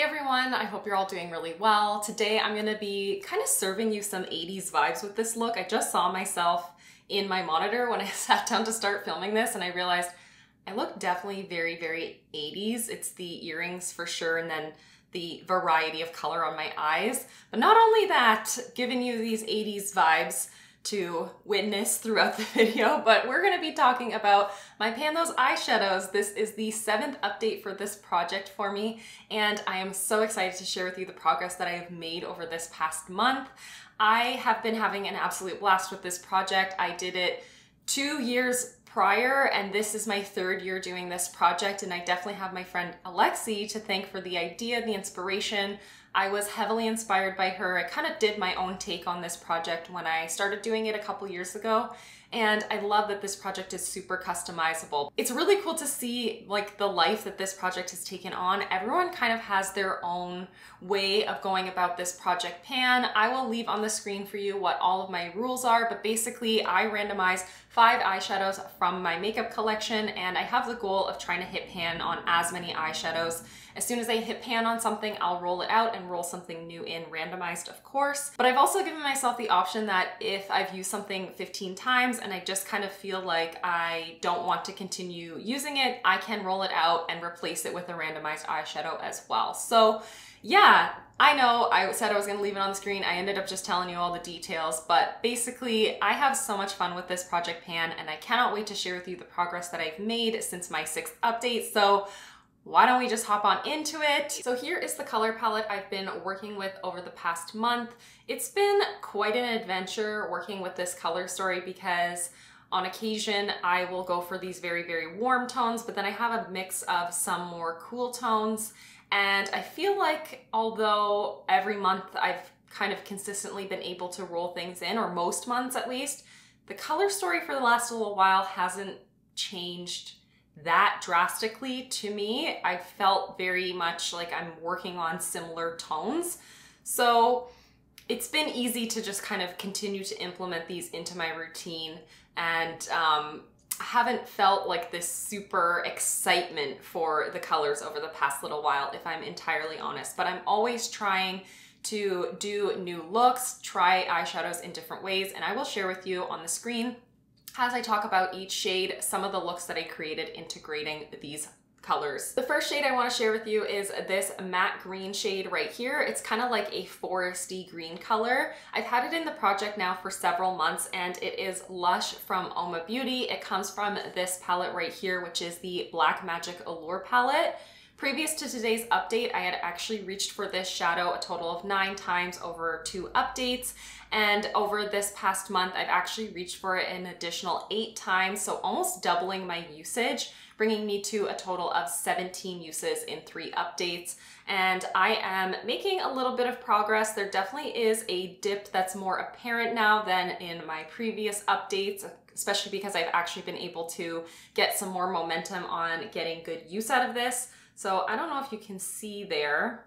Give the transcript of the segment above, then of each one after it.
everyone, I hope you're all doing really well. Today I'm gonna be kind of serving you some 80s vibes with this look. I just saw myself in my monitor when I sat down to start filming this and I realized I look definitely very 80s. It's the earrings for sure and then the variety of color on my eyes. But not only that, giving you these 80s vibes to witness throughout the video, but we're gonna be talking about my Pan Those Eyeshadows. This is the 7th update for this project for me, and I am so excited to share with you the progress that I have made over this past month. I have been having an absolute blast with this project. I did it 2 years prior, and this is my 3rd year doing this project, and I definitely have my friend Alexi to thank for the idea, the inspiration. I was heavily inspired by her. I kind of did my own take on this project when I started doing it a couple years ago, and I love that this project is super customizable. It's really cool to see like the life that this project has taken on. Everyone kind of has their own way of going about this project pan. I will leave on the screen for you what all of my rules are, but basically I randomize 5 eyeshadows from my makeup collection, and I have the goal of trying to hit pan on as many eyeshadows. As soon as I hit pan on something, I'll roll it out and roll something new in, randomized of course. But I've also given myself the option that if I've used something 15 times and I just kind of feel like I don't want to continue using it, I can roll it out and replace it with a randomized eyeshadow as well. So yeah, I know I said I was gonna leave it on the screen. I ended up just telling you all the details, but basically I have so much fun with this project pan and I cannot wait to share with you the progress that I've made since my 6th update. So why don't we just hop on into it? So here is the color palette I've been working with over the past month. It's been quite an adventure working with this color story because on occasion I will go for these very warm tones, but then I have a mix of some more cool tones. And I feel like although every month I've kind of consistently been able to roll things in, or most months at least, the color story for the last little while hasn't changed that drastically to me. I felt very much like I'm working on similar tones. So it's been easy to just kind of continue to implement these into my routine, and I haven't felt like this super excitement for the colors over the past little while, if I'm entirely honest. But I'm always trying to do new looks, try eyeshadows in different ways, and I will share with you on the screen as I talk about each shade, some of the looks that I created integrating these colors. The first shade I want to share with you is this matte green shade right here. It's kind of like a foresty green color. I've had it in the project now for several months, and it is Lush from UOMA Beauty. It comes from this palette right here, which is the Black Magic Allure palette. Previous to today's update, I had actually reached for this shadow a total of 9 times over 2 updates. And over this past month, I've actually reached for it an additional 8 times, so almost doubling my usage, bringing me to a total of 17 uses in 3 updates. And I am making a little bit of progress. There definitely is a dip that's more apparent now than in my previous updates, especially because I've actually been able to get some more momentum on getting good use out of this. So I don't know if you can see there,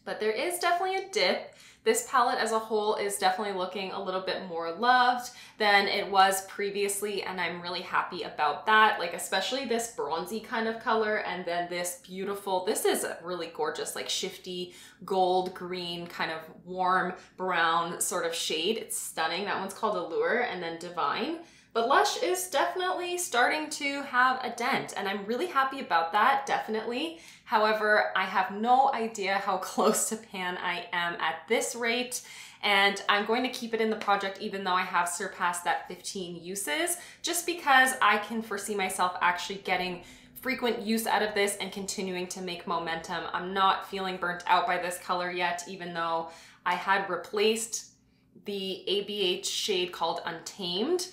but there is definitely a dip. This palette as a whole is definitely looking a little bit more loved than it was previously, and I'm really happy about that. Like especially this bronzy kind of color, and then this beautiful, this is a really gorgeous like shifty gold green kind of warm brown sort of shade. It's stunning. That one's called Allure, and then Divine. But Lush is definitely starting to have a dent, and I'm really happy about that, definitely. However, I have no idea how close to pan I am at this rate, and I'm going to keep it in the project even though I have surpassed that 15 uses, just because I can foresee myself actually getting frequent use out of this and continuing to make momentum. I'm not feeling burnt out by this color yet, even though I had replaced the ABH shade called Untamed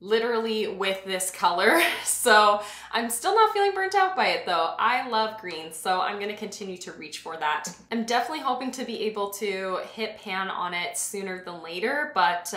literally with this color. So I'm still not feeling burnt out by it though. I love green, so I'm gonna continue to reach for that. I'm definitely hoping to be able to hit pan on it sooner than later, but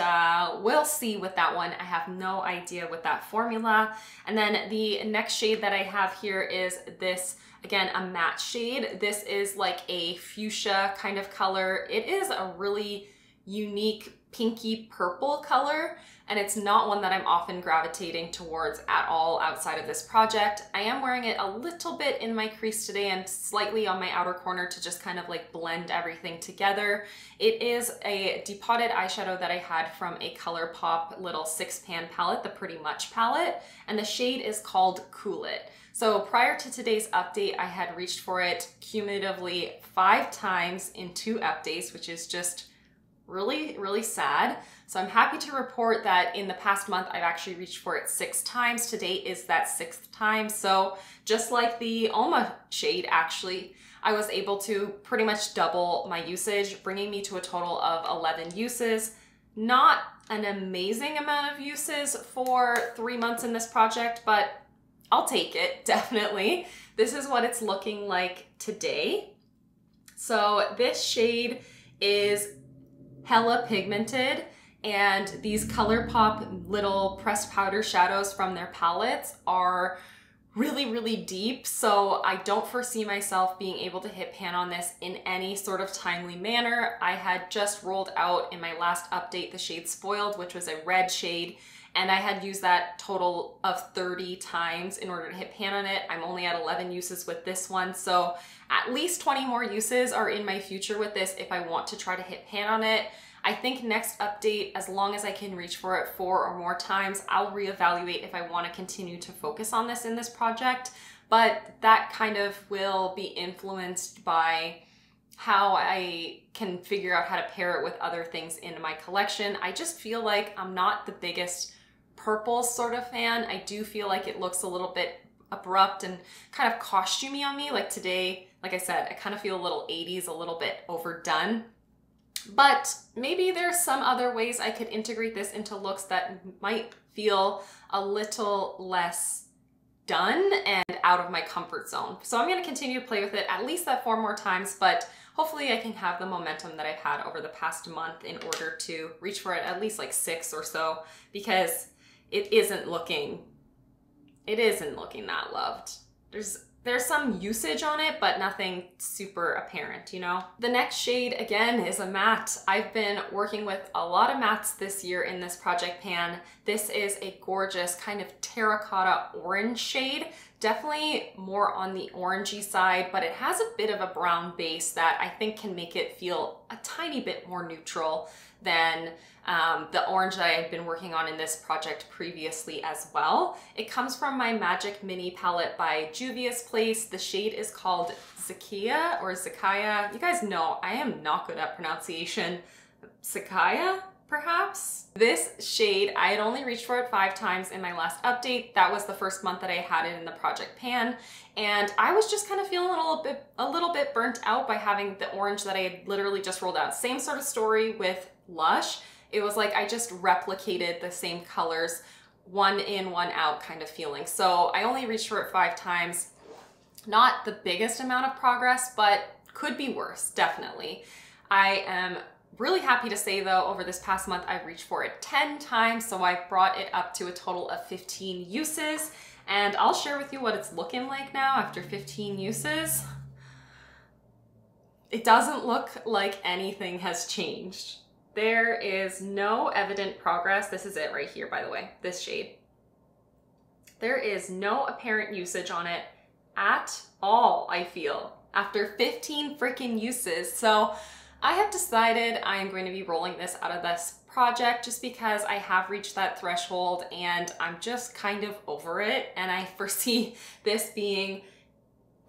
we'll see with that one. I have no idea with that formula. And then the next shade that I have here is this, again, a matte shade. This is like a fuchsia kind of color. It is a really unique pinky purple color, and it's not one that I'm often gravitating towards at all outside of this project. I am wearing it a little bit in my crease today and slightly on my outer corner to just kind of like blend everything together. It is a depotted eyeshadow that I had from a ColourPop little 6-pan palette, the Pretty Much palette, and the shade is called Cool It. So prior to today's update, I had reached for it cumulatively 5 times in 2 updates, which is just really sad. So I'm happy to report that in the past month, I've actually reached for it 6 times. Today is that 6th time. So just like the UOMA shade, actually, I was able to pretty much double my usage, bringing me to a total of 11 uses. Not an amazing amount of uses for 3 months in this project, but I'll take it, definitely. This is what it's looking like today. So this shade is hella pigmented, and these ColourPop little pressed powder shadows from their palettes are really deep, so I don't foresee myself being able to hit pan on this in any sort of timely manner. I had just rolled out in my last update the shade Spoiled, which was a red shade, and I had used that total of 30 times in order to hit pan on it. I'm only at 11 uses with this one, so at least 20 more uses are in my future with this if I want to try to hit pan on it. I think next update, as long as I can reach for it 4 or more times, I'll reevaluate if I want to continue to focus on this in this project, but that kind of will be influenced by how I can figure out how to pair it with other things in my collection. I just feel like I'm not the biggest purple sort of fan. I do feel like it looks a little bit abrupt and kind of costumey on me. Like today, like I said, I kind of feel a little 80s, a little bit overdone. But maybe there's some other ways I could integrate this into looks that might feel a little less done and out of my comfort zone. So I'm going to continue to play with it at least that 4 more times, but hopefully I can have the momentum that I've had over the past month in order to reach for it at least like 6 or so, because it isn't looking that loved. There's some usage on it, but nothing super apparent, you know? The next shade, again, is a matte. I've been working with a lot of mattes this year in this project pan. This is a gorgeous kind of terracotta orange shade. Definitely more on the orangey side, but it has a bit of a brown base that I think can make it feel a tiny bit more neutral than the orange that I had been working on in this project previously as well. It comes from my Magic Mini palette by Juvia's Place. The shade is called Zakiya or Zakiya. You guys know I am not good at pronunciation. Zakiya, perhaps? This shade, I had only reached for it 5 times in my last update. That was the first month that I had it in the project pan, and I was just kind of feeling a little bit burnt out by having the orange that I had literally just rolled out. Same sort of story with Lush. It was like I just replicated the same colors, 1 in, 1 out kind of feeling. So I only reached for it 5 times. Not the biggest amount of progress, but could be worse, definitely. I am really happy to say though, over this past month, I've reached for it 10 times. So I've brought it up to a total of 15 uses. And I'll share with you what it's looking like now after 15 uses. It doesn't look like anything has changed. There is no evident progress. This is it right here, by the way, this shade. There is no apparent usage on it at all, I feel, after 15 freaking uses. So I have decided I am going to be rolling this out of this project just because I have reached that threshold and I'm just kind of over it. And I foresee this being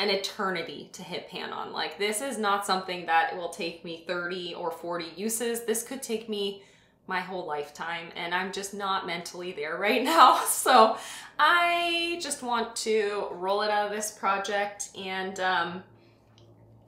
an eternity to hit pan on. Like, this is not something that will take me 30 or 40 uses. This could take me my whole lifetime, and I'm just not mentally there right now. So I just want to roll it out of this project, and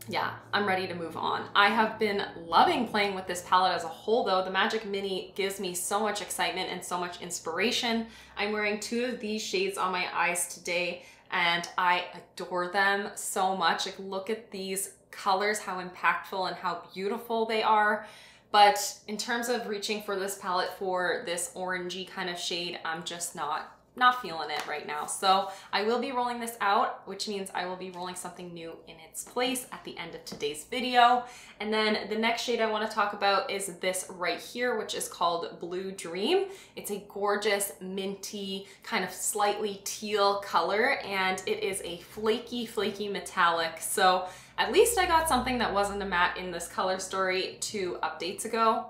yeah, I'm ready to move on. I have been loving playing with this palette as a whole though. The Magic Mini gives me so much excitement and so much inspiration. I'm wearing 2 of these shades on my eyes today, and I adore them so much. Like, look at these colors, how impactful and how beautiful they are. But in terms of reaching for this palette for this orangey kind of shade, I'm just not not feeling it right now. So I will be rolling this out, which means I will be rolling something new in its place at the end of today's video. And then the next shade I want to talk about is this right here, which is called Blue Dream. It's a gorgeous minty, kind of slightly teal color, and it is a flaky, flaky metallic. So at least I got something that wasn't a matte in this color story 2 updates ago.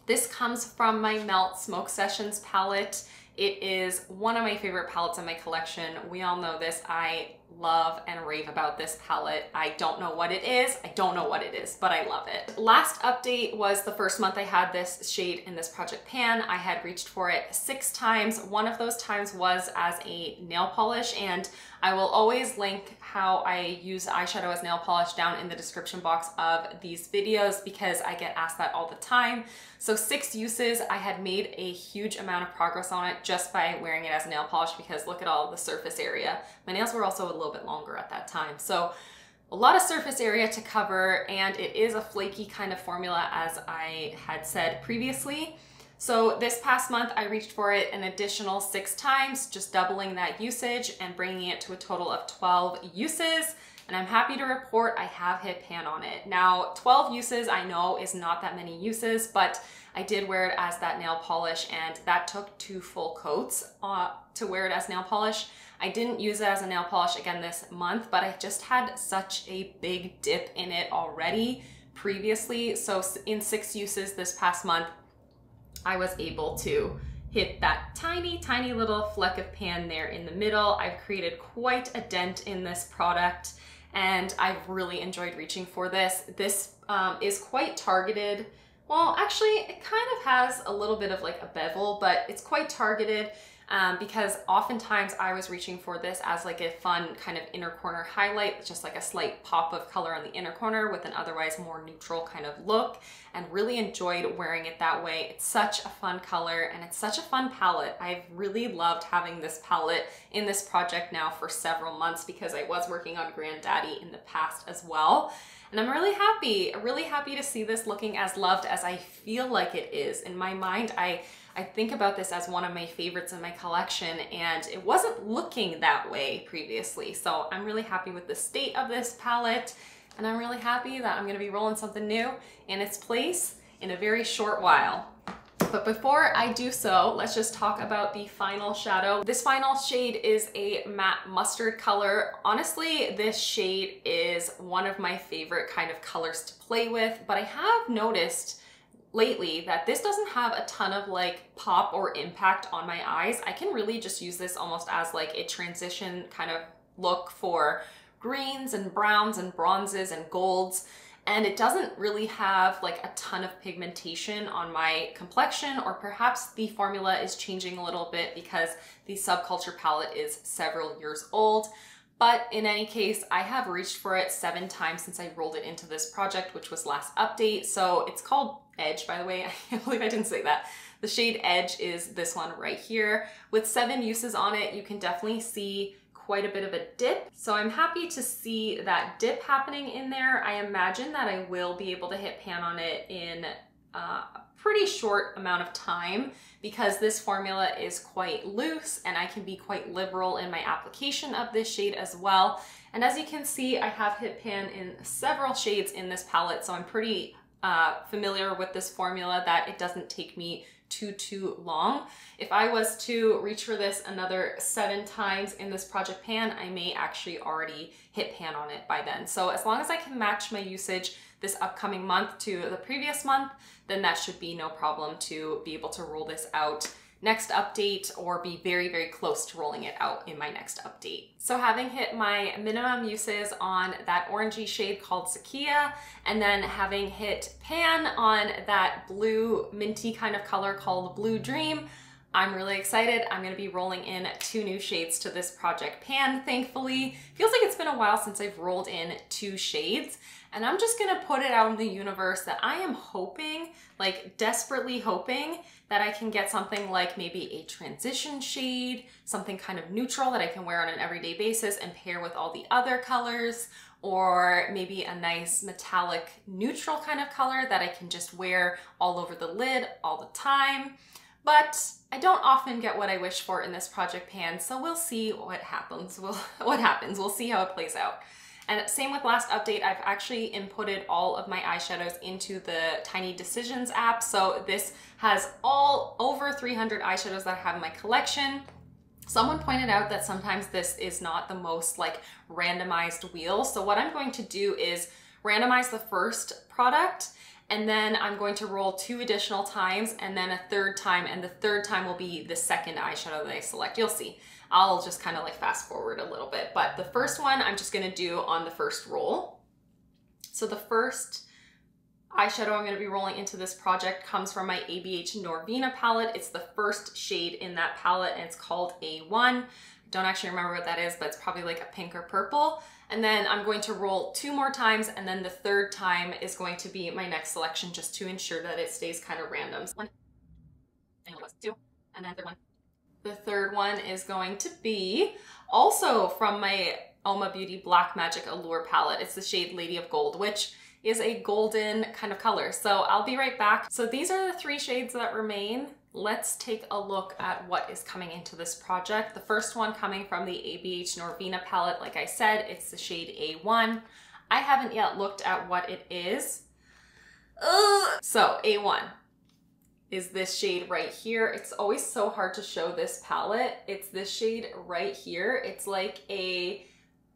This comes from my Melt Smoke Sessions palette. It is one of my favorite palettes in my collection. We all know this. I love and rave about this palette. I don't know what it is. I don't know what it is, but I love it. Last update was the first month I had this shade in this Project Pan. I had reached for it 6 times. One of those times was as a nail polish, and I will always link how I use eyeshadow as nail polish down in the description box of these videos because I get asked that all the time. So 6 uses, I had made a huge amount of progress on it just by wearing it as a nail polish because look at all the surface area. My nails were also a little bit longer at that time. So a lot of surface area to cover, and it is a flaky kind of formula as I had said previously. So this past month I reached for it an additional 6 times, just doubling that usage and bringing it to a total of 12 uses. And I'm happy to report I have hit pan on it. Now 12 uses I know is not that many uses, but I did wear it as that nail polish, and that took 2 full coats to wear it as nail polish. I didn't use it as a nail polish again this month, but I just had such a big dip in it already previously. So in 6 uses this past month, I was able to hit that tiny, tiny little fleck of pan there in the middle. I've created quite a dent in this product, and I've really enjoyed reaching for this. This is quite targeted. Well, actually, it kind of has a little bit of like a bevel, but it's quite targeted because oftentimes I was reaching for this as like a fun kind of inner corner highlight, just like a slight pop of color on the inner corner with an otherwise more neutral kind of look, and really enjoyed wearing it that way. It's such a fun color and it's such a fun palette. I've really loved having this palette in this project now for several months because I was working on Granddaddy in the past as well. And I'm really happy to see this looking as loved as I feel like it is. In my mind, I think about this as one of my favorites in my collection, and it wasn't looking that way previously. So I'm really happy with the state of this palette, and I'm really happy that I'm gonna be rolling something new in its place in a very short while. But before I do so, let's just talk about the final shadow. This final shade is a matte mustard color. Honestly, this shade is one of my favorite kind of colors to play with, but I have noticed lately that this doesn't have a ton of like pop or impact on my eyes. I can really just use this almost as like a transition kind of look for greens and browns and bronzes and golds. And it doesn't really have like a ton of pigmentation on my complexion, or perhaps the formula is changing a little bit because the Subculture palette is several years old. But in any case, I have reached for it 7 times since I rolled it into this project, which was last update. So it's called Edge, by the way. I can't believe I didn't say that. The shade Edge is this one right here. With 7 uses on it, you can definitely see quite a bit of a dip. So I'm happy to see that dip happening in there. I imagine that I will be able to hit pan on it in a pretty short amount of time because this formula is quite loose and I can be quite liberal in my application of this shade as well. And as you can see, I have hit pan in several shades in this palette, so I'm pretty familiar with this formula that it doesn't take me too long. If I was to reach for this another 7 times in this project pan, I may actually already hit pan on it by then. So as long as I can match my usage this upcoming month to the previous month, then that should be no problem to be able to roll this out next update or be very close to rolling it out in my next update. So having hit my minimum uses on that orangey shade called Zakiya, and then having hit pan on that blue minty kind of color called Blue Dream, I'm really excited. I'm gonna be rolling in 2 new shades to this project pan, thankfully. Feels like it's been a while since I've rolled in 2 shades, and I'm just gonna put it out in the universe that I am hoping, like desperately hoping, that I can get something like maybe a transition shade, something kind of neutral that I can wear on an everyday basis and pair with all the other colors, or maybe a nice metallic neutral kind of color that I can just wear all over the lid all the time. but I don't often get what I wish for in this project pan, so we'll see what happens. We'll see how it plays out. And same with last update, I've actually inputted all of my eyeshadows into the Tiny Decisions app. So this has all over 300 eyeshadows that I have in my collection. Someone pointed out that sometimes this is not the most like randomized wheel. So what I'm going to do is randomize the first product, and then I'm going to roll 2 additional times and then a third time, and the third time will be the second eyeshadow that I select. You'll see. I'll just kind of like fast forward a little bit, but the first one I'm just gonna do on the first roll. So the first eyeshadow I'm gonna be rolling into this project comes from my ABH Norvina palette. It's the first shade in that palette and it's called A1. I don't actually remember what that is, but it's probably like a pink or purple. And then I'm going to roll 2 more times, and then the third time is going to be my next selection just to ensure that it stays kind of random. 1, and 2, and then third one. The third one is going to be also from my UOMA Beauty Black Magic Allure palette. It's the shade Lady of Gold, which is a golden kind of color. So I'll be right back. So these are the 3 shades that remain. Let's take a look at what is coming into this project. The first one coming from the ABH Norvina palette, like I said, it's the shade A1. I haven't yet looked at what it is. So A1 is this shade right here. It's always so hard to show this palette. It's this shade right here. It's like a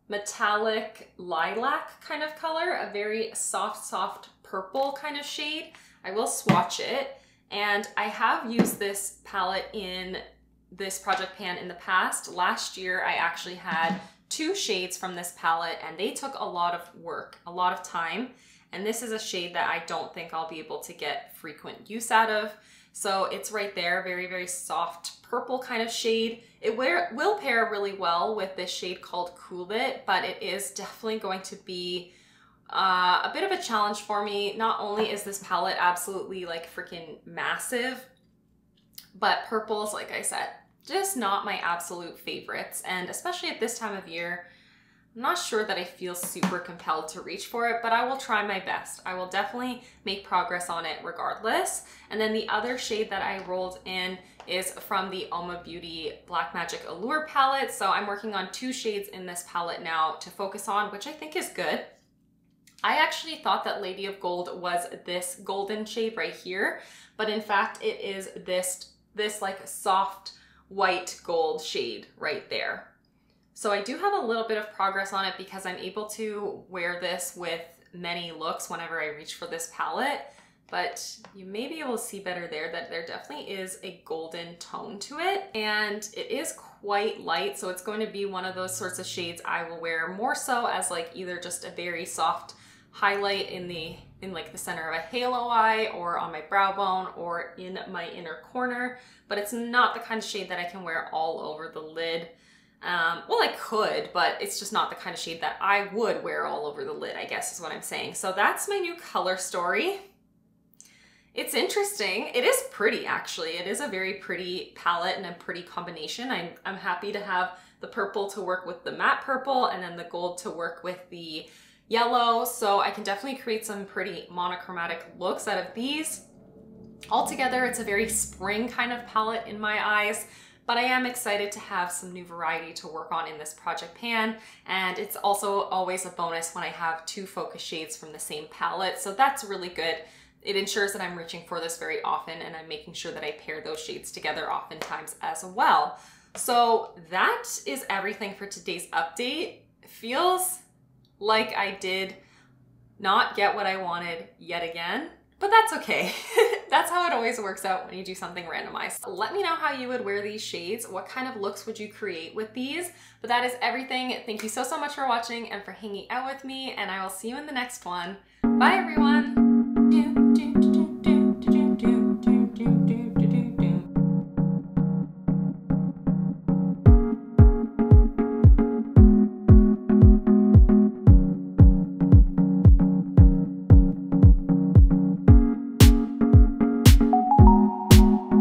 metallic lilac kind of color, a very soft purple kind of shade. I will swatch it. And I have used this palette in this project pan in the past. Last year, I actually had 2 shades from this palette, and they took a lot of work, a lot of time. And this is a shade that I don't think I'll be able to get frequent use out of. So it's right there, very soft purple kind of shade. It will pair really well with this shade called Cool It, but it is definitely going to be a bit of a challenge for me. Not only is this palette absolutely like freaking massive, but purples, like I said, just not my absolute favorites. And especially at this time of year, I'm not sure that I feel super compelled to reach for it, but I will try my best. I will definitely make progress on it regardless. And then the other shade that I rolled in is from the UOMA Beauty Black Magic Allure palette. So I'm working on 2 shades in this palette now to focus on, which I think is good. I actually thought that Lady of Gold was this golden shade right here, but in fact it is this like soft white gold shade right there. So I do have a little bit of progress on it because I'm able to wear this with many looks whenever I reach for this palette, but you may be able to see better there that there definitely is a golden tone to it, and it is quite light, so it's going to be one of those sorts of shades I will wear more so as like either just a very soft highlight in like the center of a halo eye, or on my brow bone, or in my inner corner, but it's not the kind of shade that I can wear all over the lid. Well, I could, but it's just not the kind of shade that I would wear all over the lid, I guess is what I'm saying. So that's my new color story. It's interesting. It is pretty, actually. It is a very pretty palette and a pretty combination. I'm happy to have the purple to work with the matte purple, and then the gold to work with the yellow. So I can definitely create some pretty monochromatic looks out of these. Altogether, it's a very spring kind of palette in my eyes, but I am excited to have some new variety to work on in this project pan. And it's also always a bonus when I have 2 focus shades from the same palette. So that's really good. It ensures that I'm reaching for this very often, and I'm making sure that I pair those shades together oftentimes as well. So that is everything for today's update. It feels like I did not get what I wanted yet again, but that's okay. That's how it always works out when you do something randomized. Let me know how you would wear these shades. What kind of looks would you create with these? But that is everything. Thank you so much for watching and for hanging out with me, and I will see you in the next one. Bye everyone.